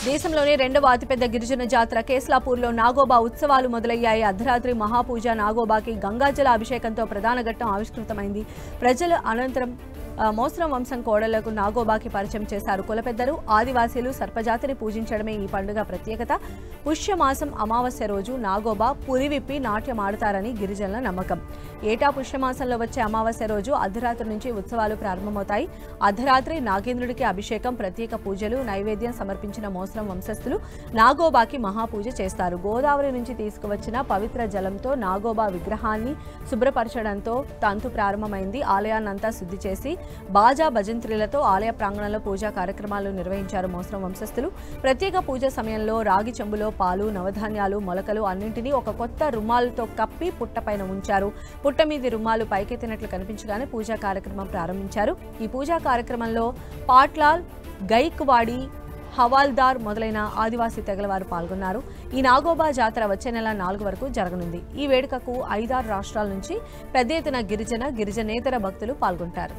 దేశంలోనే రెండవ అతిపెద్ద గిరిజన జాతర కేస్లాపూర్లో నాగోబా ఉత్సవాలు మొదలయ్యాయి. అర్ధరాత్రి మహాపూజ నాగోబాకి గంగాజల అభిషేకంతో ప్రధాన ఘట్టం ఆవిష్కృతమైంది. ప్రజలు అనంతరం మోస్రం వంశం కోడళ్లకు నాగోబాకి పరిచయం చేశారు. కులపెద్దలు ఆదివాసీలు సర్పజాతిని పూజించడమే ఈ పండుగ ప్రత్యేకత. పుష్యమాసం అమావాస్య రోజు నాగోబా పురివిప్పి నాట్యం ఆడతారని గిరిజనుల నమ్మకం. ఏటా పుష్యమాసంలో వచ్చే అమావాస్య రోజు అర్ధరాత్రి నుంచి ఉత్సవాలు ప్రారంభమవుతాయి. అర్ధరాత్రి నాగేంద్రుడికి అభిషేకం, ప్రత్యేక పూజలు, నైవేద్యం సమర్పించిన మోస్రం వంశస్థులు నాగోబాకి మహాపూజ చేస్తారు. గోదావరి నుంచి తీసుకువచ్చిన పవిత్ర జలంతో నాగోబా విగ్రహాన్ని శుభ్రపరచడంతో తంతు ప్రారంభమైంది. ఆలయాన్నంతా శుద్ధి చేసి బాజా భజంత్రీలతో ఆలయ ప్రాంగణంలో పూజా కార్యక్రమాలు నిర్వహించారు మోస్రం వంశస్థులు. ప్రత్యేక పూజ సమయంలో రాగి చెంబులో పాలు, నవధాన్యాలు, మొలకలు అన్నింటినీ ఒక కొత్త రుమాలుతో కప్పి పుట్టపైన ఉంచారు. పుట్ట మీది రుమాలు పైకెత్తినట్లు కనిపించగానే పూజా కార్యక్రమం ప్రారంభించారు. ఈ పూజా కార్యక్రమంలో పాట్లాల్, గైక్వాడి, హవాల్దార్ మొదలైన ఆదివాసీ తెగలవారు పాల్గొన్నారు. ఈ నాగోబా జాతర వచ్చే నెల 4 వరకు జరగనుంది. ఈ వేడుకకు 5-6 రాష్ట్రాల నుంచి పెద్ద ఎత్తున గిరిజనేతర భక్తులు పాల్గొంటారు.